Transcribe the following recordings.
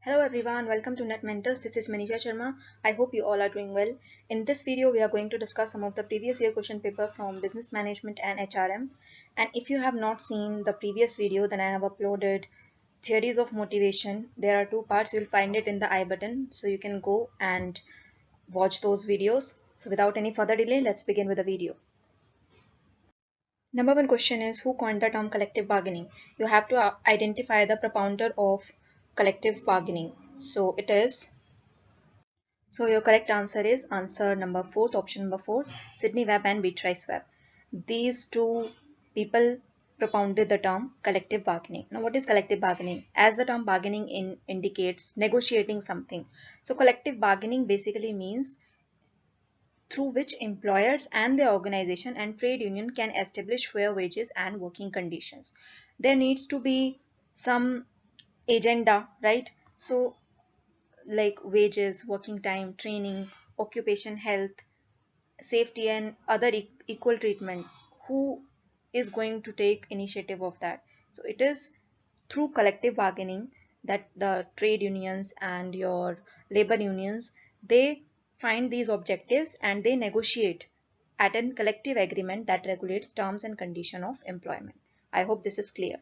Hello everyone, welcome to Net Mentors. This is Manisha Sharma. I hope you all are doing well. In this video, we are going to discuss some of the previous year question paper from Business Management and HRM. And if you have not seen the previous video, then I have uploaded Theories of Motivation. There are two parts. You'll find it in the I button, so you can go and watch those videos. So without any further delay, let's begin with the video. Number one question is, who coined the term collective bargaining? You have to identify the propounder of collective bargaining. So your correct answer is answer number 4, option number 4, Sidney Webb and Beatrice Webb. These two people propounded the term collective bargaining. Now what is collective bargaining? As the term bargaining indicates negotiating something. So collective bargaining basically means through which employers and their organization and trade union can establish fair wages and working conditions. There needs to be some agenda, right? So like wages, working time, training, occupation health, safety and other equal treatment. Who is going to take initiative of that? So it is through collective bargaining that the trade unions and your labor unions, they find these objectives and they negotiate at a collective agreement that regulates terms and condition of employment. I hope this is clear.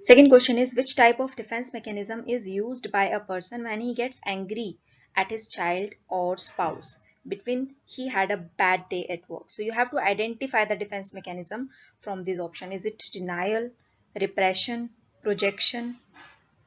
Second question is, which type of defense mechanism is used by a person when he gets angry at his child or spouse between he had a bad day at work? So you have to identify the defense mechanism from this option. Is it denial, repression, projection,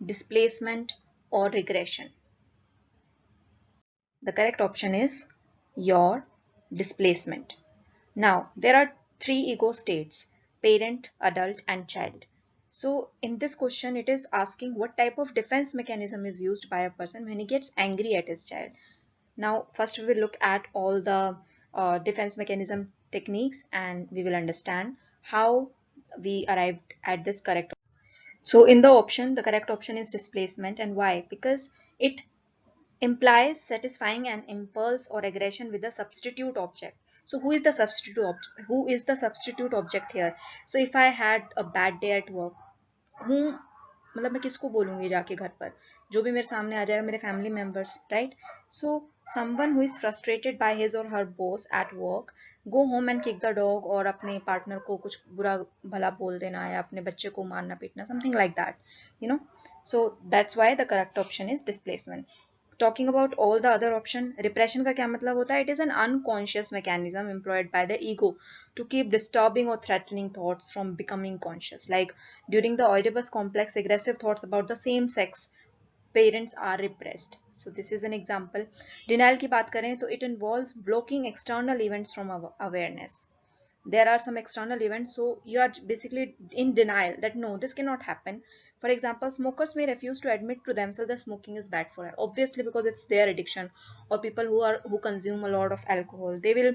displacement, or regression? The correct option is your displacement. Now, there are three ego states: parent, adult, and child. So, in this question, it is asking what type of defense mechanism is used by a person when he gets angry at his child. Now, first we will look at all the defense mechanism techniques and we will understand how we arrived at this correct. So, in the option, the correct option is displacement. And why? Because it implies satisfying an impulse or aggression with a substitute object. So who is the substitute object? Who is the substitute object here? So if I had a bad day at work, हूँ मतलब मैं किसको बोलूँगी जाके घर पर? जो भी मेरे सामने आ जाएगा, मेरे family members, right? So someone who is frustrated by his or her boss at work, go home and kick the dog, और अपने partner को कुछ बुरा भला बोल देना या अपने बच्चे को मारना पीटना, something like that, you know. So that's why the correct option is displacement. Talking about all the other option, repression का क्या मतलब होता है? It is an unconscious mechanism employed by the ego to keep disturbing or threatening thoughts from becoming conscious. Like during the Oedipus complex, aggressive thoughts about the same sex parents are repressed. So this is an example. Denial की बात करें तो it involves blocking external events from awareness. There are some external events, so you are basically in denial that no, this cannot happen. For example, smokers may refuse to admit to themselves that smoking is bad for health, obviously because it's their addiction. Or people who consume a lot of alcohol, they will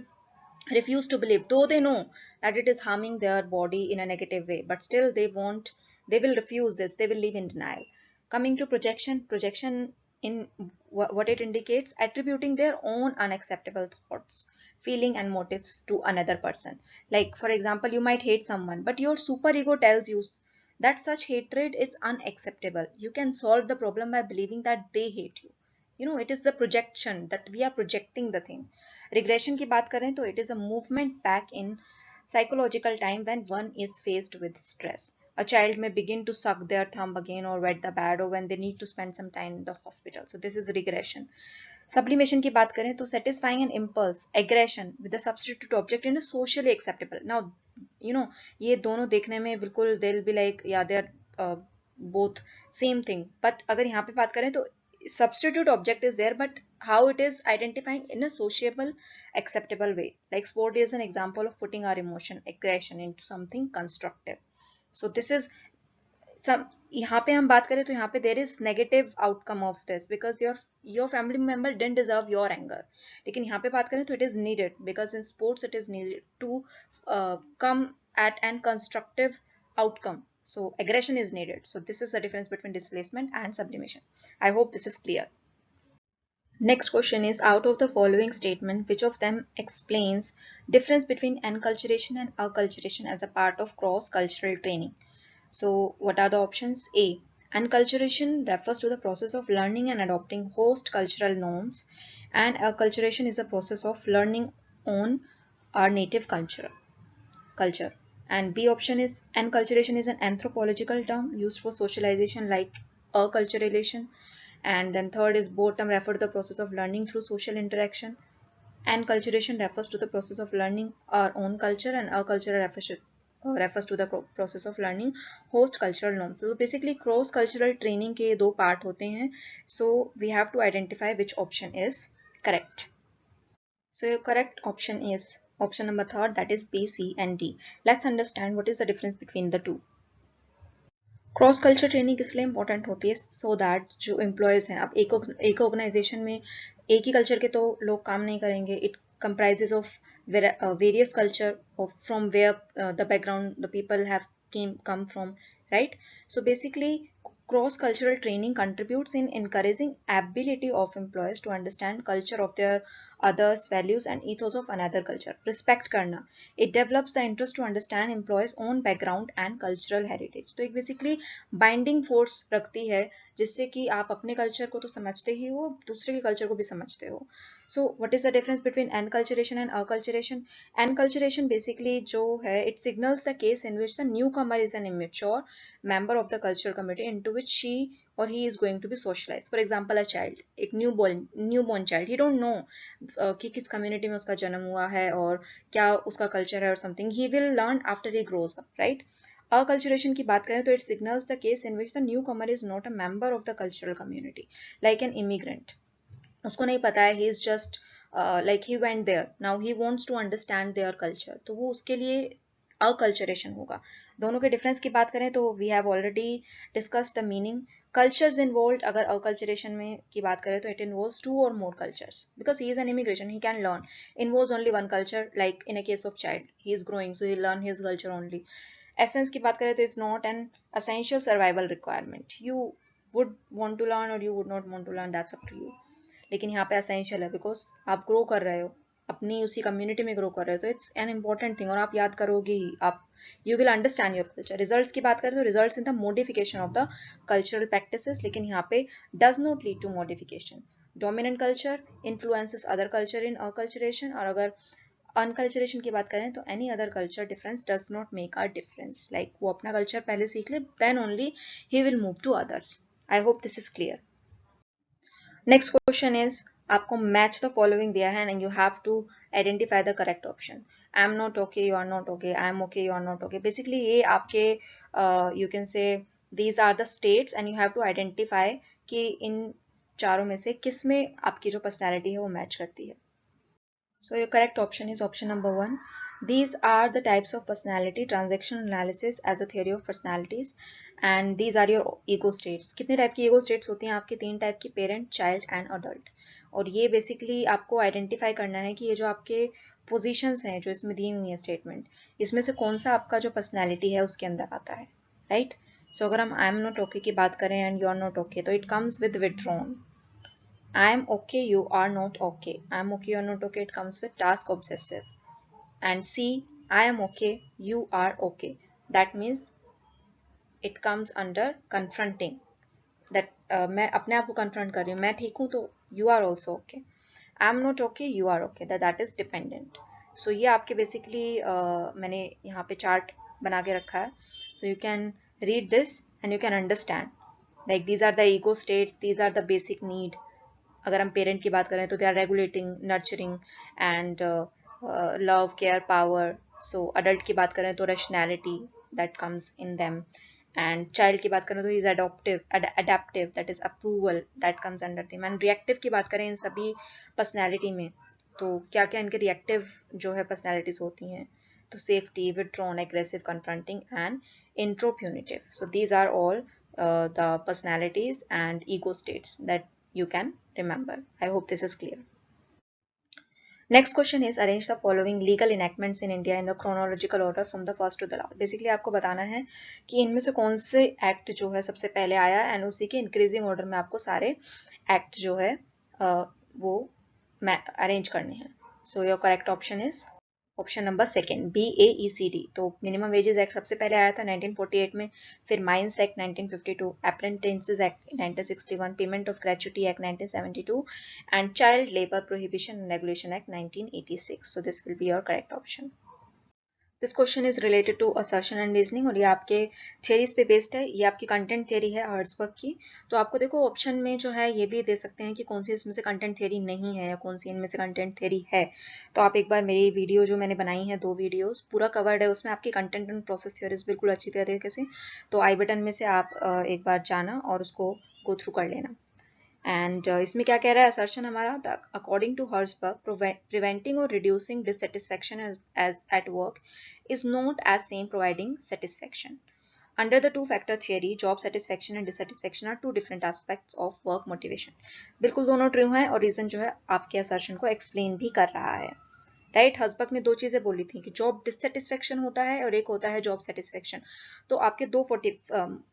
refuse to believe, though they know that it is harming their body in a negative way, but still they will refuse this, they will live in denial. Coming to projection in what it indicates: attributing their own unacceptable thoughts, feeling and motives to another person. Like for example, you might hate someone, but your superego tells you that such hatred is unacceptable. You can solve the problem by believing that they hate you. You know, it is the projection that we are projecting the thing. Regression की बात करें तो it is a movement back in psychological time when one is faced with stress. A child may begin to suck their thumb again or wet the bed, or when they need to spend some time in the hospital. So this is regression. Sublimation की बात करें तो satisfying an impulse, aggression with a substitute object in a socially acceptable. Now, you know, ये दोनों देखने में बिल्कुल they'll be like yeah they are both same thing. But अगर यहाँ पे बात करें तो substitute object is there, but how it is identifying in a sociable acceptable way. Like sport is an example of putting our emotion aggression into something constructive. So this is some, यहाँ पे हम बात करें तो यहाँ पे there is negative outcome of this because your family member didn't deserve your anger. लेकिन यहाँ पे बात करें तो it is needed because in sports it is needed to come at an constructive outcome. So aggression is needed. So this is the difference between displacement and sublimation. I hope this is clear. Next question is, out of the following statement, which of them explains difference between enculturation and acculturation as a part of cross-cultural training? So what are the options? A, Enculturation refers to the process of learning and adopting host cultural norms, and acculturation is a process of learning on our native culture. And B option is enculturation is an anthropological term used for socialization like acculturation. And then third is both term refer to the process of learning through social interaction. Enculturation refers to the process of learning our own culture, and accultural refers to the process of learning host cultural norms. So basically cross cultural training के दो part होते हैं. So we have to identify which option is correct. So your correct option is option number third, that is B, C and D. Let's understand what is the difference between the two. Cross culture training इसलिए important होती है so that जो employees हैं, अब एक organisation में एक ही culture के तो लोग काम नहीं करेंगे. It comprises of various culture of from where the background the people have come from, right? So basically cross cultural training contributes in encouraging ability of employees to understand culture of their others, values and ethos of another culture. Respect करना, it develops the interest to understand employees own background and cultural heritage. तो एक basically binding force रखती है जिससे कि आप अपने culture को तो समझते ही हो, दूसरे के कल्चर को भी समझते हो. So what is the difference between enculturation and acculturation? Enculturation basically जो है, it signals the case in which the newcomer is an immature member of the cultural community into which she or he is going to be socialized. For example, a child, एक newborn child, he don't know कि किस community में उसका जन्म हुआ है और क्या उसका culture है or something. He will learn after he grows up, right? Acculturation की बात करें तो it signals the case in which the newcomer is not a member of the cultural community, like an immigrant. उसको नहीं पता है, he is just like he went there, now he wants to understand their culture, तो वो उसके लिए acculturation होगा. दोनों के डिफरेंस की बात करें तो we have already discussed the meaning. Cultures involved, अगर acculturation में की बात करें तो it involves two or more cultures, because he is an immigration, he can learn. Involves only one culture, like in a case of child, he is growing so he learn his culture only. Essence की बात करें तो it's not an essential survival requirement, you would want to learn or you would not want to learn, that's up to you. लेकिन यहाँ पे essential है because आप grow कर रहे हो, अपनी उसी कम्युनिटी में ग्रो कर रहे हो, तो इट्स एन इम्पॉर्टेंट थिंग और आप याद करोगे ही, आप you will understand your culture. Results की बात करें तो results in the modification of the cultural practices, लेकिन यहाँ पे does not lead to modification. Dominant culture influences other culture in acculturation, और अगर अनकल्चरेशन की बात करें तो any other culture difference does not make a difference. Like वो अपना कल्चर पहले सीख ले, then only he will move to others. I hope this is clear. Next question is, आपको मैच द फॉलोइंग दिया है and you have to identify the correct option. I am not okay, you are not okay, I am okay, you are not okay. Basically ये आपके you can say these are the states and you have to identify कि इन चारों में से किस में आपकी जो पर्सनैलिटी है वो मैच करती है. So your correct option is option number 1. These are the types of personality, transactional analysis as a theory of personalities, and these are your ego states. कितने टाइप की ego states होती हैं आपके? 3 type की, parent, child and adult. और ये basically आपको identify करना है कि ये जो आपके पोजीशंस हैं जो इसमें दी हुई है स्टेटमेंट, इसमें से कौन सा आपका जो पर्सनैलिटी है उसके अंदर आता है, राइट? सो अगर हम आई एम नॉट ओके की बात करें and you are not okay, तो it comes with withdrawn. I am okay, you are not okay. I am okay, you are not okay. It comes with task obsessive. And C, I am okay, you are okay. That means it comes under confronting. That मैं अपने आप को confront कर रही हूँ, मैं ठीक हूँ तो you are also okay. I am not okay, you are okay. That is dependent. So ये आपके basically मैंने यहाँ पे chart बना के रखा है. So you can read this and you can understand. Like these are the ego states, these are the basic need. अगर हम पेरेंट की बात करें तो they are regulating, nurturing and love, care, power. So adult की बात करें तो rationality that comes in them, and child की बात करें तो is adaptive that is approval that comes under them. And reactive की बात करें इन सभी पर्सनैलिटी में तो क्या क्या इनके रिएक्टिव जो है पर्सनैलिटीज होती हैं, तो safety, withdrawn, aggressive, confronting and intropunitive. So these are all the personalities and ego states that you can remember. I hope this is clear. Next question is, arrange the following legal enactments in India in the chronological order from the first to the last. Basically आपको बताना है कि इनमें से कौन से act जो है सबसे पहले आया एंड उसी के इंक्रीजिंग ऑर्डर में आपको सारे एक्ट जो है वो अरेंज करने हैं. So your correct option is option number second BAECD। तो मिनिमम वेजेस एक्ट सबसे पहले आया था 1948 में, फिर mines act 1952, apprentices act 1961, payment of gratuity act 1972 and child labour prohibition and regulation act 1986। So this will be your correct option. This question is related to assertion and reasoning और ये आपके theories पे based है। ये आपकी content theory है हर्ट्जबर्ग की। तो आपको देखो ऑप्शन में जो है ये भी दे सकते हैं कि कौन सी इसमें से कंटेंट थियरी नहीं है या कौन सी इनमें से कंटेंट थियरी है। तो आप एक बार मेरी वीडियो जो मैंने बनाई है 2 वीडियोस पूरा कवर्ड है, उसमें आपकी कंटेंट एंड प्रोसेस थियरीज बिल्कुल अच्छी तरीके से। तो आई बटन में से आप एक बार जाना और उसको गो थ्रू कर लेना। एंड इसमें क्या कह रहा है असर्शन हमारा, अकॉर्डिंग टू हर्ट्जबर्ग प्रिवेंटिंग और reducing dissatisfaction as at work is not as same providing satisfaction. Under the two-factor theory, job satisfaction and dissatisfaction are two different aspects of work motivation. बिल्कुल दोनों true हैं और reason जो है आपके assertion को explain भी कर रहा है। राइट, हर्ट्जबर्ग ने 2 चीजें बोली थी कि जॉब डिससेटिस्फेक्शन होता है और एक होता है जॉब सेटिस्फेक्शन। तो आपके 2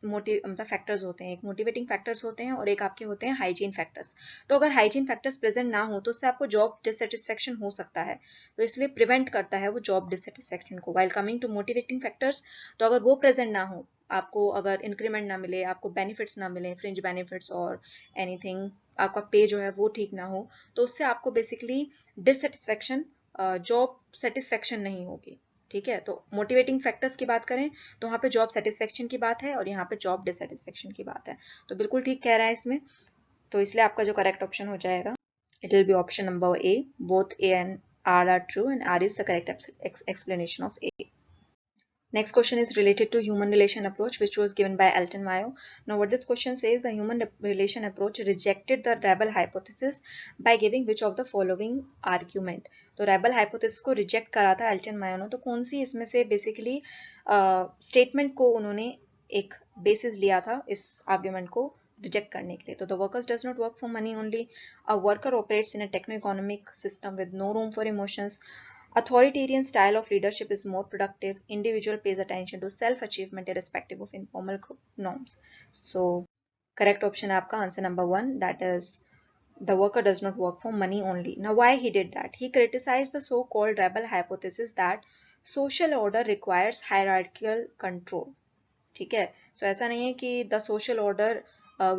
मतलब फैक्टर्स होते हैं, एक मोटिवेटिंग फैक्टर्स होते हैं और एक आपके होते हैं हाइजीन फैक्टर्स। तो अगर हाइजीन फैक्टर्स प्रेजेंट ना हो तो उससे आपको जॉब डिससेटिस्फेक्शन हो सकता है, तो इसलिए प्रिवेंट करता है वो जॉब डिससेटिस्फेक्शन को। While coming to motivating factors, तो अगर वो प्रेजेंट ना हो, आपको अगर इंक्रीमेंट ना मिले, आपको बेनिफिट्स ना मिले, फ्रिंज बेनिफिट्स और एनीथिंग, आपका पे जो है वो ठीक ना हो, तो उससे आपको बेसिकली डिससेटिस्फेक्शन, जॉब सेटिस्फेक्शन नहीं होगी। ठीक है, तो मोटिवेटिंग फैक्टर्स की बात करें तो वहाँ पे जॉब सेटिस्फेक्शन की बात है और यहाँ पे जॉब डिससेटिस्फेक्शन की बात है। तो बिल्कुल ठीक कह रहा है इसमें, तो इसलिए आपका जो करेक्ट ऑप्शन हो जाएगा it will be option number A. Both A and R are true and R is the correct explanation of A. Next question is related to human relation approach, which was given by Elton Mayo. Now, what this question says, the human relation approach rejected the Rebel hypothesis by giving which of the following argument. तो Rebel hypothesis को reject करा था Elton Mayo ने, तो कौन सी इसमें से basically statement को उन्होंने एक basis लिया था इस argument को रिजेक्ट करने के लिए। तो the workers does not work for money only. A worker operates in a techno-economic system with no room for emotions. Authoritarian style of leadership is more productive. Individual pays attention to self-achievement irrespective of informal group norms. So, correct option है आपका answer number 1. That is, the worker does not work for money only. Now, why he did that? He criticized the so-called rebel hypothesis that social order requires hierarchical control. ठीक है, so ऐसा नहीं है कि the social order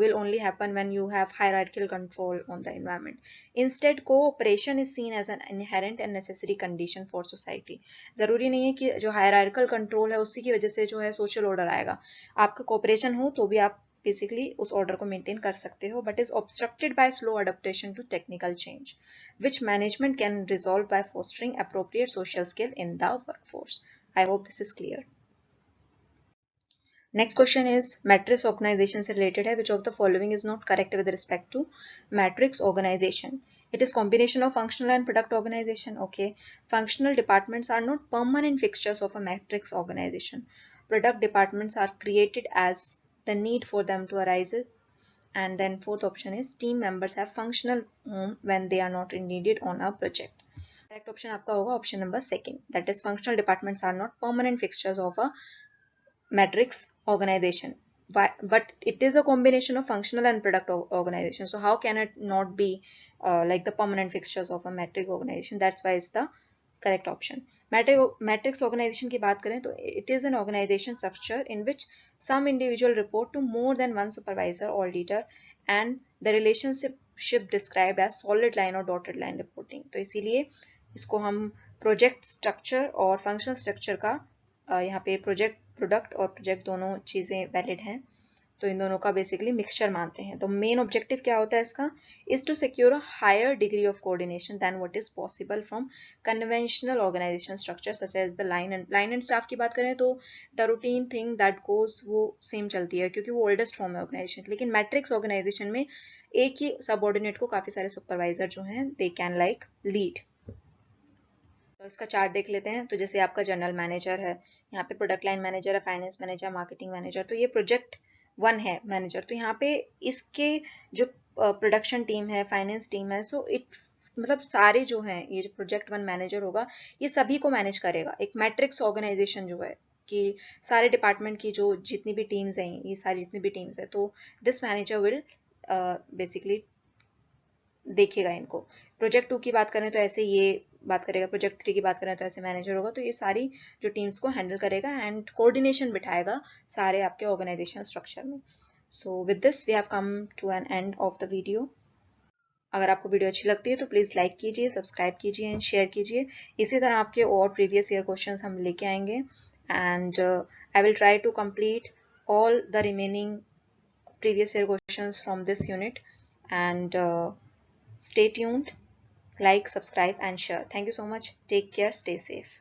will only happen when you have hierarchical control on the environment. Instead, cooperation is seen as an inherent and necessary condition for society. जरूरी नहीं है कि जो hierarchical control है उसी की वजह से जो है social order आएगा। आपका cooperation हो तो भी आप basically उस order को maintain कर सकते हो, but is obstructed by slow adaptation to technical change, which management can resolve by fostering appropriate social skill in the workforce. I hope this is clear. Next question is matrix organization से related है. Which of the following is not correct with respect to matrix organization? It is combination of functional and product organization. Okay. Functional departments are not permanent fixtures of a matrix organization. Product departments are created as the need for them to arise. And then fourth option is team members have functional home when they are not needed on a project. Correct option आपका होगा option number 2. That is functional departments are not permanent fixtures of a matrix organization. But it is a combination of functional and product organization. So how can it not be like the permanent fixtures of a matrix organization? That's why it's the correct option. Matrix organization की बात करें तो it is an organization structure in which some individual report to more than one supervisor or leader and the relationship described as solid line or dotted line reporting. तो इसीलिए इसको हम project structure और functional structure का यहाँ पे product और project दोनों चीज़ें वैलिड हैं, तो इन दोनों का बेसिकली मिक्सचर मानते हैं। तो मेन ऑब्जेक्टिव क्या होता है इसका, is to secure a higher degree of coordination than what is possible from conventional organisation structure such as the line and staff की बात करें तो the routine thing that goes वो सेम चलती है क्योंकि वो ओल्डेस्ट फॉर्म है ऑर्गेनाइजेशन। लेकिन मैट्रिक्स ऑर्गेनाइजेशन में एक ही सबऑर्डिनेट को काफ़ी सारे सुपरवाइजर जो हैं दे कैन लाइक लीड। तो इसका चार्ट देख लेते हैं। तो जैसे आपका जनरल मैनेजर है, यहाँ पे प्रोडक्ट लाइन मैनेजर है, फाइनेंस मैनेजर, मार्केटिंग मैनेजर, तो ये प्रोजेक्ट 1 है मैनेजर। तो यहाँ पे इसके जो प्रोडक्शन टीम है, फाइनेंस टीम है, सो इट मतलब सारे जो हैं ये जो प्रोजेक्ट 1 मैनेजर होगा ये सभी को मैनेज करेगा। एक मैट्रिक्स ऑर्गेनाइजेशन जो है कि सारे डिपार्टमेंट की जो जितनी भी टीम्स हैं, ये सारी जितनी भी टीम्स है, तो दिस मैनेजर विल बेसिकली देखेगा इनको। प्रोजेक्ट 2 की बात करें तो ऐसे ये बात करेगा, प्रोजेक्ट 3 की बात करें तो ऐसे मैनेजर होगा। तो ये सारी जो टीम्स को हैंडल करेगा एंड कोऑर्डिनेशन बिठाएगा सारे आपके ऑर्गेनाइजेशन स्ट्रक्चर में। So with this we have come to an end of the video. अगर आपको वीडियो अच्छी लगती है तो प्लीज़ लाइक कीजिए, सब्सक्राइब कीजिए एंड शेयर कीजिए। इसी तरह आपके और प्रीवियस ईयर क्वेश्चंस हम लेके आएंगे and I will try to complete all the remaining previous year questions from this unit and stay tuned, like, subscribe and share. Thank you so much. Take care, stay safe.